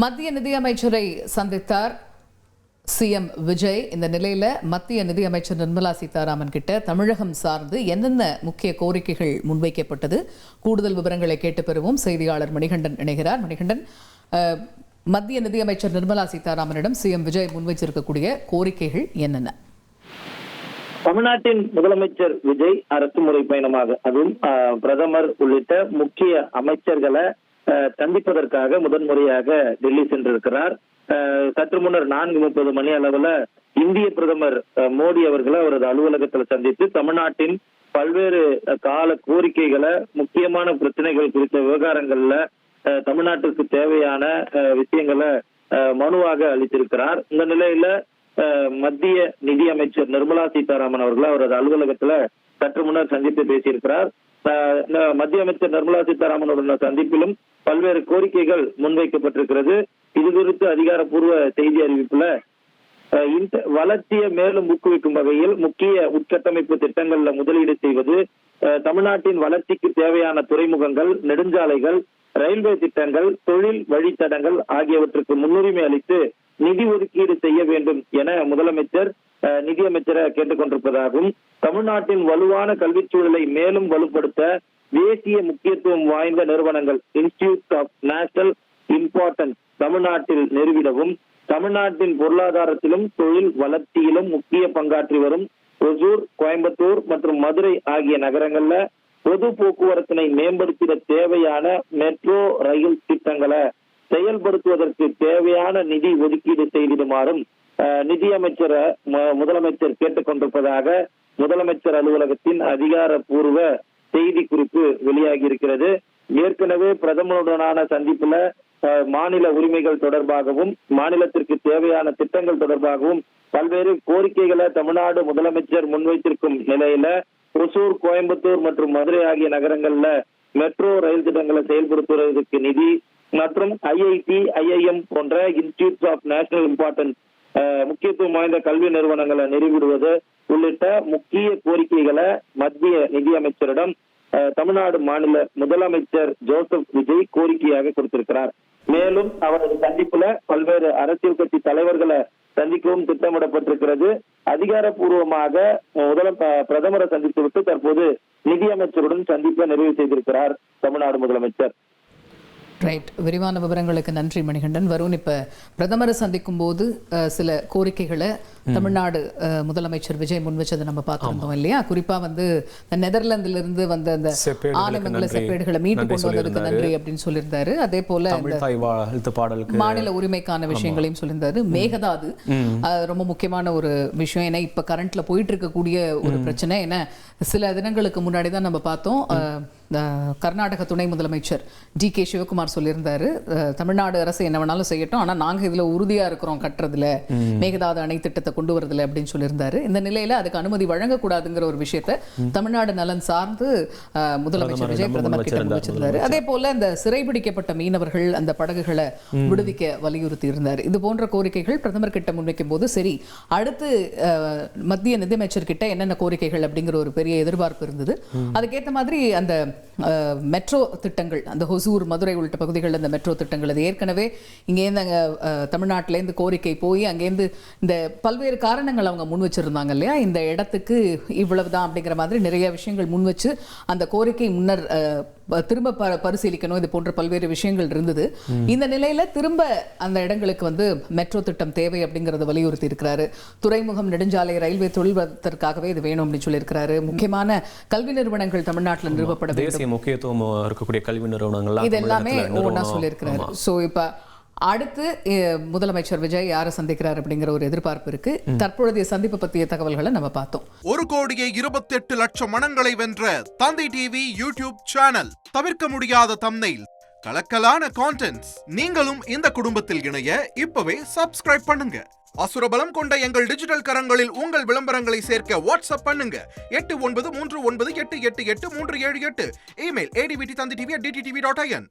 மத்திய நிதியமைச்சரை சந்தித்தார் சிஎம் விஜய். இந்த நிலையில மத்திய நிதியமைச்சர் நிர்மலா சீதாராமன் கிட்ட தமிழகம் சார்ந்து என்னென்ன முக்கிய கோரிக்கைகள் முன்வைக்கப்பட்டது, கூடுதல் விவரங்களை கேட்டு பெறுவோம். செய்தியாளர் மணிகண்டன் இணைகிறார். மணிகண்டன், மத்திய நிதியமைச்சர் நிர்மலா சீதாராமனிடம் சிஎம் விஜய் முன்வைச்சிருக்கக்கூடிய கோரிக்கைகள் என்னென்ன? தமிழ்நாட்டின் முதலமைச்சர் விஜய் அரசு முறை பயணமாக, அதுவும் பிரதமர் உள்ளிட்ட முக்கிய அமைச்சர்களை சந்திப்பதற்காக முதன்முறையாக டெல்லி சென்றிருக்கிறார். சற்று முன்னர் 4:30 மணி அளவுல இந்திய பிரதமர் மோடி அவர்களை அவரது அலுவலகத்தில் சந்தித்து தமிழ்நாட்டின் பல்வேறு கால கோரிக்கைகளை, முக்கியமான பிரச்சனைகள் குறித்த விவகாரங்கள்ல தமிழ்நாட்டிற்கு தேவையான விஷயங்களை மனுவாக அளித்திருக்கிறார். இந்த நிலையில மத்திய நிதி அமைச்சர் நிர்மலா சீதாராமன் அவர்களை அவரது அலுவலகத்துல சற்று முன்னர் சந்தித்து பேசியிருக்கிறார். மத்திய அமைச்சர் நிர்மலா சீதாராமனுடைய சந்திப்பிலும் பல்வேறு கோரிக்கைகள் முன்வைக்கப்பட்டிருக்கிறது. இது குறித்து அதிகாரப்பூர்வ செய்தி அறிவிப்புல வளர்ச்சியை மேலும் ஊக்குவிக்கும் வகையில் முக்கிய உட்கட்டமைப்பு திட்டங்கள்ல முதலீடு செய்வது, தமிழ்நாட்டின் வளர்ச்சிக்கு தேவையான துறைமுகங்கள், நெடுஞ்சாலைகள், ரயில்வே திட்டங்கள், தொழில் வழித்தடங்கள் ஆகியவற்றுக்கு முன்னுரிமை அளித்து நிதி ஒதுக்கீடு செய்ய வேண்டும் என முதலமைச்சர் நிதியமைச்சரை கேட்டுக்கொண்டிருப்பதாகவும், தமிழ்நாட்டின் வலுவான கல்விச் சூழலை மேலும் வலுப்படுத்த தேசிய முக்கியத்துவம் வாய்ந்த நிறுவனங்கள், இன்ஸ்டிடியூட் ஆஃப் நேஷனல் இம்பார்ட்டன்ஸ் தமிழ்நாட்டில் நிறுவிடவும், தமிழ்நாட்டின் பொருளாதாரத்திலும் தொழில் வளர்ச்சியிலும் முக்கிய பங்காற்றி வரும் ஒசூர், கோயம்புத்தூர் மற்றும் மதுரை ஆகிய நகரங்கள்ல பொது போக்குவரத்தினை மேம்படுத்திட தேவையான மெட்ரோ ரயில் திட்டங்களை செயல்படுத்துவதற்கு தேவையான நிதி ஒதுக்கீடு செய்திடுமாறும் நிதியமைச்சரை முதலமைச்சர் கேட்டுக்கொண்டிருப்பதாக முதலமைச்சர் அலுவலகத்தின் அதிகாரப்பூர்வ செய்தி குறிப்பு வெளியாகி இருக்கிறது. ஏற்கனவே பிரதமருடனான சந்திப்புல மாநில உரிமைகள் தொடர்பாகவும், மாநிலத்திற்கு தேவையான திட்டங்கள் தொடர்பாகவும் பல்வேறு கோரிக்கைகளை தமிழ்நாடு முதலமைச்சர் முன்வைத்திருக்கும் நிலையில ஒசூர், கோயம்புத்தூர் மற்றும் மதுரை ஆகிய நகரங்கள்ல மெட்ரோ ரயில் திட்டங்களை செயல்படுத்துவதற்கு நிதி மற்றும் ஐஐடி, ஐஐஎம் போன்ற இன்ஸ்டிடியூட் ஆஃப் நேஷனல் இம்பார்ட்டன்ஸ் முக்கியத்துவம் வாய்ந்த கல்வி நிறுவனங்களை நிறுவிடுவது உள்ளிட்ட முக்கிய கோரிக்கைகளை மத்திய நிதியமைச்சரிடம் தமிழ்நாடு மாநில முதலமைச்சர் ஜோசப் விஜய் கோரிக்கையாக கொடுத்திருக்கிறார். மேலும் அவரது சந்திப்புல பல்வேறு அரசியல் கட்சி தலைவர்களை சந்திக்கவும் திட்டமிடப்பட்டிருக்கிறது. அதிகாரப்பூர்வமாக பிரதமரை சந்தித்துவிட்டு தற்போது நிதியமைச்சருடன் சந்திப்பை நிறைவு செய்திருக்கிறார் தமிழ்நாடு முதலமைச்சர். ரைட், விரிவான விவரங்களுக்கு நன்றி மணிகண்டன். வருண், இப்ப பிரதமரை சந்திக்கும் போது சில கோரிக்கைகளை தமிழ்நாடு முதலமைச்சர் விஜய் முன்வச்சதை நம்ம பார்த்திருந்தோம் இல்லையா? குறிப்பா நெதர்லாந்துல இருந்து வந்த அந்த ஆலமங்கல செப்பேடுகளை மீட்டு கொண்டு வந்ததுக்கு நன்றி அப்படின்னு சொல்லியிருந்தாரு. அதே போல மாநில உரிமைக்கான விஷயங்களையும் சொல்லியிருந்தாரு. மேகதாது ரொம்ப முக்கியமான ஒரு விஷயம். ஏன்னா இப்ப கரண்ட்ல போயிட்டு இருக்கக்கூடிய ஒரு பிரச்சனை. ஏன்னா சில தினங்களுக்கு முன்னாடி தான் நம்ம பார்த்தோம், கர்நாடக துணை முதலமைச்சர் டி.கே. சிவகுமார் சொல்லியிருந்தாரு, தமிழ்நாடு அரசு என்ன வேணாலும் செய்யட்டும், ஆனா நாங்க இதுல உறுதியா இருக்கிறோம், கட்டுறதுல மேகதாது அணை திட்டத்தை கொண்டு வரதுல அப்படின்னு சொல்லியிருந்தாரு. இந்த நிலையில அதுக்கு அனுமதி வழங்கக்கூடாதுங்கிற ஒரு விஷயத்தை தமிழ்நாடு நலன் சார்ந்து முதலமைச்சர் விஜய் பிரதமர் கிட்ட முன்வச்சிருந்தாரு. அதே போல இந்த சிறைபிடிக்கப்பட்ட மீனவர்கள் அந்த படகுகளை விடுவிக்க வலியுறுத்தி இருந்தார். இது போன்ற கோரிக்கைகள் பிரதமர் கிட்ட முன்வைக்கும் போது சரி, அடுத்து மத்திய நிதியமைச்சர் கிட்ட என்னென்ன கோரிக்கைகள் அப்படிங்கிற ஒரு பெரிய எதிர்பார்ப்பு இருந்தது. அதுக்கேற்ற மாதிரி அந்த மெட்ரோ திட்டங்கள், அந்த ஹொசூர், மதுரை உள்ளிட்ட பகுதிகளில் இந்த மெட்ரோ திட்டங்கள், அது ஏற்கனவே இங்கேருந்து தமிழ்நாட்டிலேருந்து கோரிக்கை போய் அங்கேருந்து இந்த பல்வேறு காரணங்கள் அவங்க முன் வச்சிருந்தாங்க இல்லையா? இந்த இடத்துக்கு இவ்வளவுதான் அப்படிங்கிற மாதிரி நிறைய விஷயங்கள் முன் வச்சு அந்த கோரிக்கை முன்னர் திரும்ப பரிசீலிக்கணும், இது போன்ற பல்வேறு விஷயங்கள் இருந்தது. இந்த நிலையில திரும்ப அந்த இடங்களுக்கு மெட்ரோ திட்டம் தேவை அப்படிங்கறத வலியுறுத்தி இருக்கிறாரு. துறைமுகம், நெடுஞ்சாலை, ரயில்வே தொழில்வதற்காகவே இது வேணும் அப்படின்னு சொல்லியிருக்கிறாரு. முக்கியமான கல்வி நிறுவனங்கள் தமிழ்நாட்டில் நிறுவப்பட வேண்டும், தேசிய முக்கியத்துவம் இருக்கக்கூடிய கல்வி நிறுவனங்கள், இது எல்லாமே ஒவ்வொன்றா சொல்லியிருக்கிறாரு. ஸோ இப்ப அடுத்து முதலமைச்சர் விஜய் யாரை சந்திக்கிறார் அப்படிங்கிற ஒரு எதிர்பார்ப்பு இருக்கு. தற்பொழுதைய சந்திப்பு பற்றிய தகவல்களை நம்ம பார்த்தோம். 1,28,00,000 மனங்களை வென்ற தந்தை டிவி யூடியூப் சேனல், தவிர்க்க முடியாத தம்ப்நெயில், கலக்கலான கான்டென்ட்ஸ். நீங்களும் இந்த குடும்பத்தில் இணைய இப்பவே சப்ஸ்கிரைப் பண்ணுங்க. அசுரபலம் கொண்ட எங்கள் டிஜிட்டல் கரங்களில் உங்கள் விளம்பரங்களை சேர்க்க வாட்ஸ்அப் பண்ணுங்க. 8939888838. Email advttv@dttv.in.